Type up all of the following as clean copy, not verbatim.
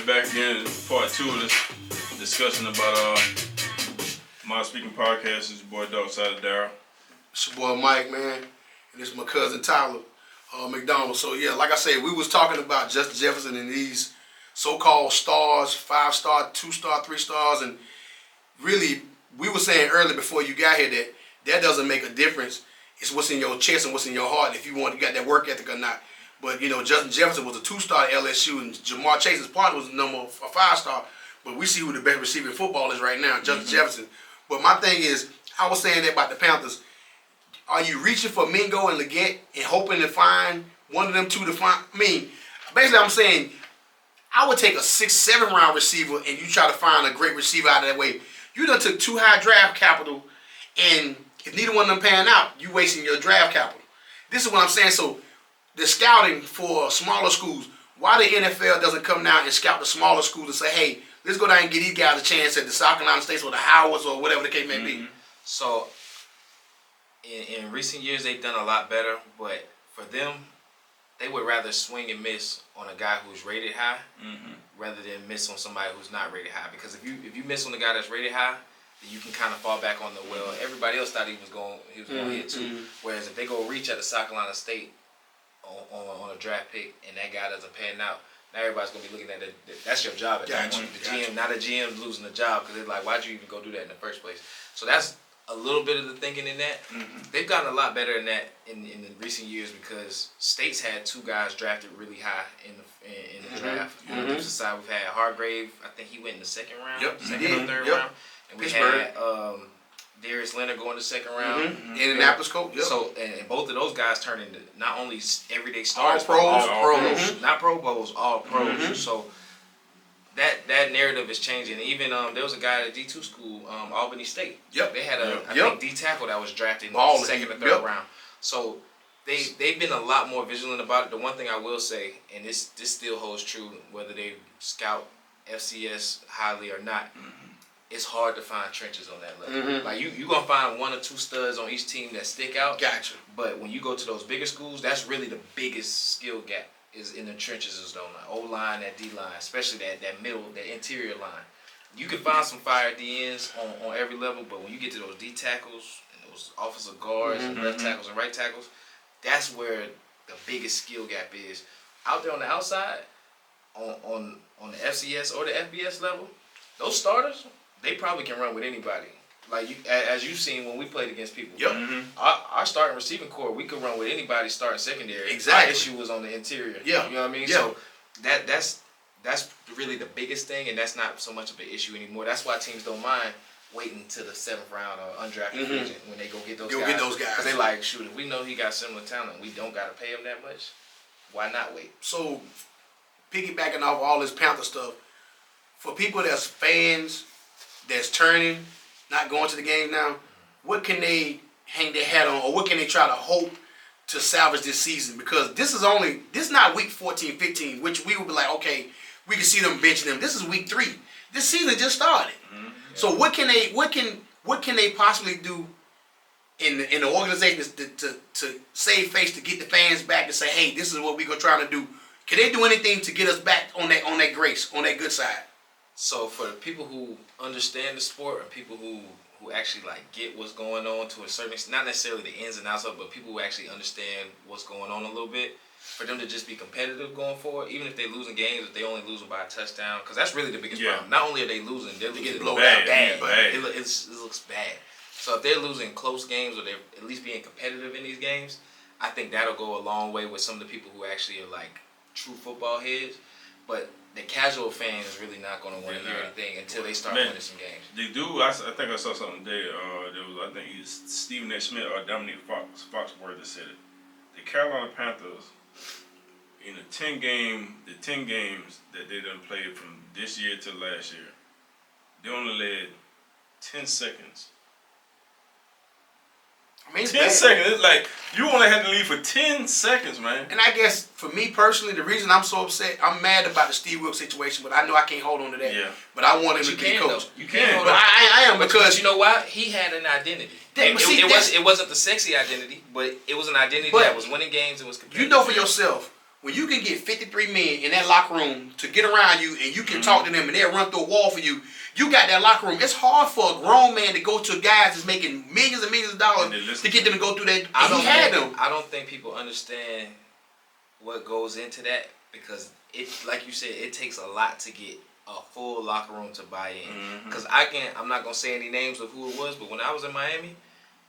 we're back again. Part 2 of this discussion about my speaking podcast. It's your boy Dog Side of Darryl. It's your boy Mike, man, and this is my cousin Tyler McDonald. So yeah, like I said, we was talking about Justin Jefferson and these so-called stars, 5-star, 2-star, 3 stars, and really, we were saying earlier before you got here that doesn't make a difference. It's what's in your chest and what's in your heart if you got that work ethic or not. But you know, Justin Jefferson was a 2-star at LSU, and Jamar Chase's partner was a 5-star. But we see who the best receiver in football is right now, Justin Jefferson. But my thing is, I was saying that about the Panthers. Are you reaching for Mingo and Leggett and hoping to find one of them two to find? I mean, basically, I'm saying I would take a 6-7 round receiver and you try to find a great receiver out of that way. You done took 2 high draft capital, and if neither one of them pan out, you wasting your draft capital. This is what I'm saying. So the scouting for smaller schools, why the NFL doesn't come down and scout the smaller schools and say, hey, let's go down and give these guys a chance at the South Carolina States or the Howards or whatever the case may be. So in recent years, they've done a lot better, but for them, they would rather swing and miss on a guy who's rated high rather than miss on somebody who's not rated high. Because if you miss on the guy that's rated high, then you can kind of fall back on the everybody else thought he was going to hit too. Whereas if they go reach at the South Carolina State on a draft pick and that guy doesn't pan out, now everybody's going to be looking at it. That's your job at that point. The GM, not a GM losing the job because they're like, why'd you even go do that in the first place? So that's a little bit of the thinking in that. They've gotten a lot better in that in the recent years because States had 2 guys drafted really high in the draft. On the defensive side, we've had Hargrave. I think he went in the second round, second or third round. And we had Darius Leonard going the second round. Indianapolis coach. So and both of those guys turned into not only everyday stars, all pros, not Pro Bowls, all pros. So that narrative is changing. Even there was a guy at D2 school, Albany State. They had I think D tackle that was drafted in the second or third round. So they've been a lot more vigilant about it. The one thing I will say, and this still holds true, whether they scout FCS highly or not, it's hard to find trenches on that level. Like you're gonna find 1 or 2 studs on each team that stick out. Gotcha. But when you go to those bigger schools, that's really the biggest skill gap is in the trenches, is on the O-line, that D-line, especially that middle, that interior line. You can find some fire DNs on every level, but when you get to those D tackles and those offensive guards and left tackles and right tackles, that's where the biggest skill gap is. Out there on the outside, on the FCS or the FBS level, those starters, they probably can run with anybody. Like as you've seen when we played against people. Our starting receiving core, we could run with anybody starting secondary. Exactly. Our issue was on the interior. You know what I mean? So that's really the biggest thing, and that's not so much of an issue anymore. That's why teams don't mind waiting to the 7th round or undrafted free agent when they go get those guys. Because they like, shoot, if we know he got similar talent, we don't got to pay him that much. Why not wait? So, piggybacking off all this Panther stuff, for people that's fans, that's turning, not going to the game now, what can they hang their hat on, or what can they try to hope to salvage this season? Because this is not week 14, 15, which we would be like, okay, we can see them benching them. This is week 3. This season just started. So what can they possibly do in the organization to save face, to get the fans back and say, hey, this is what we're trying to do? Can they do anything to get us back on that grace, on that good side? So for the people who understand the sport and people who actually like get what's going on to a certain extent, not necessarily the ins and outs of it, but people who actually understand what's going on a little bit, for them to just be competitive going forward, even if they're losing games, if they only losing by a touchdown, because that's really the biggest problem. Not only are they losing, they're losing bad. It looks bad. So if they're losing close games or they're at least being competitive in these games, I think that'll go a long way with some of the people who actually are like true football heads. But the casual fan is really not going to want to hear anything until they start winning some games. They do. I think I saw something today. There was, I think it's Stephen A. Smith or Dominique Foxworth that said it. The Carolina Panthers, in the 10 games that they done played from this year to last year, they only led 10 seconds. I mean, 10 seconds. It's like you only had to leave for 10 seconds, man. And I guess for me personally, the reason I'm so upset, I'm mad about the Steve Wilkes situation, but I know I can't hold on to that. But I want him to be coach. You can. But I am, because you know why? He had an identity. It wasn't the sexy identity, but it was an identity that was winning games and was competitive. You know for yourself, when you can get 53 men in that locker room to get around you and you can talk to them and they'll run through a wall for you, you got that locker room. It's hard for a grown man to go to guys that's making millions and millions of dollars to get them to go through that. I don't think people understand what goes into that because it, like you said, it takes a lot to get a full locker room to buy in. Because I'm not gonna say any names of who it was, but when I was in Miami,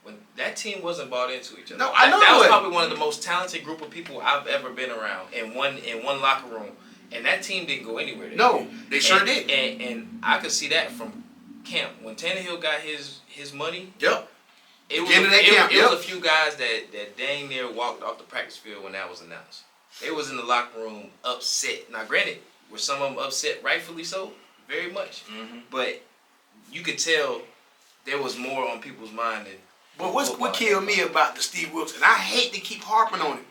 when that team wasn't bought into each other. No, I know that was probably one of the most talented group of people I've ever been around in one locker room, and that team didn't go anywhere. No, they sure did. And I could see that from camp when Tannehill got his money. Yep. It was a few guys that dang near walked off the practice field when that was announced. They was in the locker room upset. Now, granted, were some of them upset, rightfully so, very much. But you could tell there was more on people's mind than. But what killed me about the Steve Wilkes, and I hate to keep harping on it,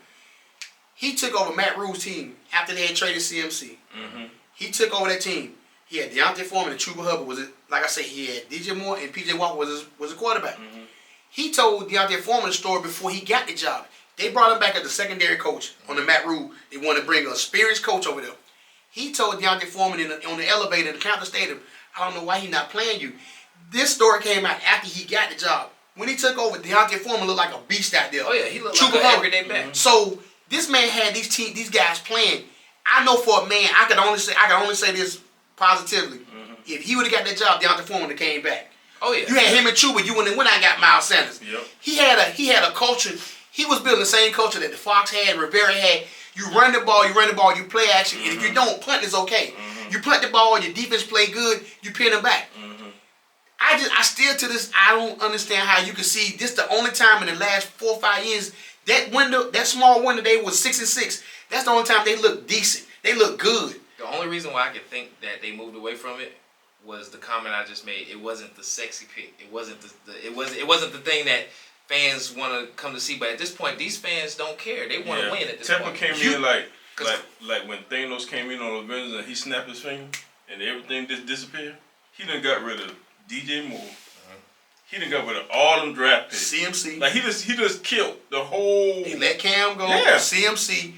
he took over Matt Rule's team after they had traded CMC. He took over that team. He had Deontay Foreman and Chuba Hubbard was it. Like I say, he had DJ Moore and PJ Walker was a quarterback. He told Deontay Foreman the story before he got the job. They brought him back as the secondary coach on the Matt Rule. They wanted to bring an experienced coach over there. He told Deontay Foreman on the elevator in the Panther Stadium, I don't know why he's not playing you. This story came out after he got the job. When he took over, Deontay Foreman looked like a beast out there. Oh yeah, he looked like an everyday back. So this man had these guys playing. I know for a man, I can only say this positively. If he would have got that job, Deontay Foreman would have came back. Oh yeah. You had him and Chuba. You went out and got Miles Sanders. Yep. He had a culture. He was building the same culture that the Fox had, Rivera had. You run the ball, you play action, and if you don't, punt is okay. You punt the ball, your defense play good, you pin them back. I still to this, I don't understand how you can see this the only time in the last 4 or 5 years, that small window they was 6-6. That's the only time they look decent. They look good. The only reason why I could think that they moved away from it was the comment I just made. It wasn't the sexy pick. It wasn't it wasn't the thing that fans want to come to see. But at this point, these fans don't care. They want to win at this point. Temple came in like when Thanos came in on Avengers and he snapped his finger and everything just disappeared. He done got rid of DJ Moore. He done got rid of all them draft picks. CMC. Like he just killed the whole. They let Cam go. Yeah. CMC.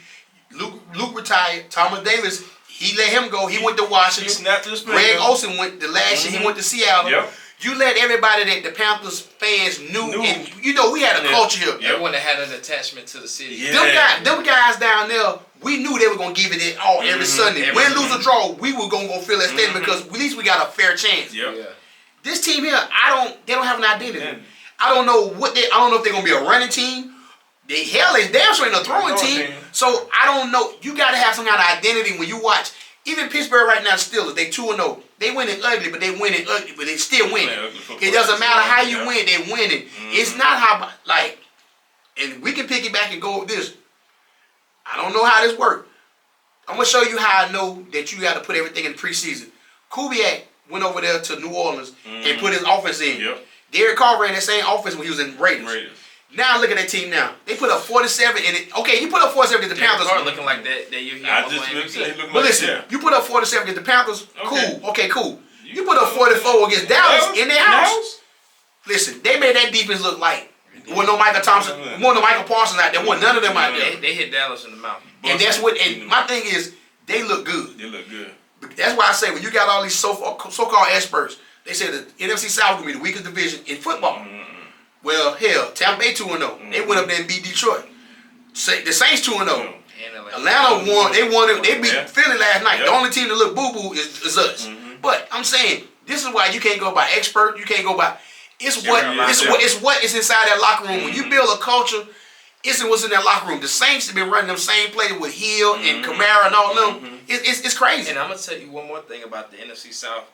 Luke retired. Thomas Davis. He let him go. He went to Washington. He snapped his finger. Greg Olsen went the last year. He went to Seattle. Yep. You let everybody that the Panthers fans knew. And you know we had a culture here. Everyone that had an attachment to the city. Yeah. Them guys down there, we knew they were gonna give it all every Sunday. Win, lose or draw, we were gonna go fill that stadium because at least we got a fair chance. Yep. Yeah. This team here, they don't have an identity. Yeah. I don't know if they're gonna be a running team. They damn sure ain't a throwing team. So I don't know. You gotta have some kind of identity when you watch. Even Pittsburgh right now, Steelers, they 2-0. They winning ugly, but they winning ugly, but they still winning. It doesn't matter how you win, they winning. It's not how and we can pick it back and go with this. I don't know how this works. I'm gonna show you how I know that you got to put everything in preseason. Kubiak went over there to New Orleans and put his offense in. Yep. Derek Carr ran that same offense when he was in Raiders. Now look at that team now. They put up 47 in it. Okay, you put up 47 against the Panthers. Are looking like that you're here. I just looked at it. But listen, you put up 47 against the Panthers. Okay. Cool. Okay, cool. You put up 44 against Dallas in their house. Listen, they made that defense look like wasn't no Michael Thompson, wasn't no Michael Parsons out there. Wasn't none of them out there. They hit Dallas in the mouth. And that's what. And my thing is, they look good. They look good. That's why I say when you got all these so-called experts, they say the NFC South will be the weakest division in football. Well, hell, Tampa Bay 2-0. They went up there and beat Detroit. The Saints 2-0. Atlanta won. They beat Philly last night. The only team that look boo-boo is us. But I'm saying this is why you can't go by expert. You can't go by. It's what is inside that locker room. When you build a culture, it's what's in that locker room. The Saints have been running them same plays with Hill and Kamara and all them. It's crazy. And I'm gonna tell you one more thing about the NFC South.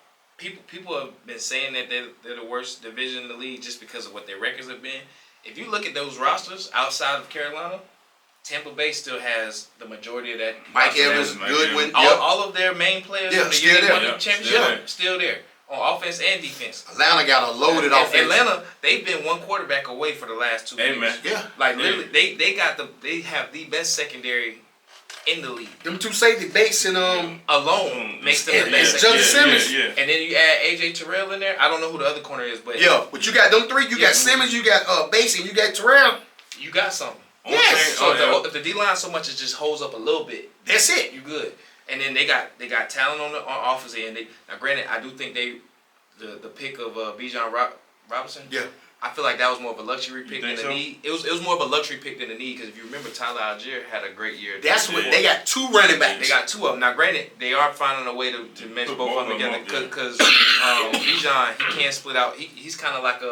People have been saying that they're the worst division in the league just because of what their records have been. If you look at those rosters outside of Carolina, Tampa Bay still has the majority of that. Mike Evans, Goodwin, all of their main players from the still year there. won the championship still there on offense and defense. Atlanta got a loaded offense. Atlanta, they've been one quarterback away for the last 2 years. Yeah, like literally, they have the best secondary in the league. Them two safety Bates and alone makes them the best. Justin Simmons. And then you add AJ Terrell in there. I don't know who the other corner is, but but you got them three. You got Simmons, you got Bates, and you got Terrell. You got something. Yes. So if the D line so much it just holds up a little bit, That's it. you good. And then they got talent on offense end. Now, granted, I do think the pick of Bijan Robinson. Yeah. I feel like that was more of a luxury pick than a so? need. It was more of a luxury pick than a need because if you remember, Tyler Algier had a great year. That's what they got 2 running backs. They got 2 of them. Now, granted, they are finding a way to mesh Put both of them together because Bijan he can't split out. He's kind of like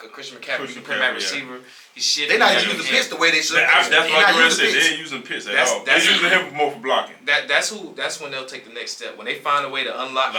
a Christian McCaffrey. You can put him at receiver. He's shit. They're not using the pitch the way they should. That's what They're I not said. using They pitch. ain't using pitch at all. They're using him more for blocking. That's when they'll take the next step when they find a way to unlock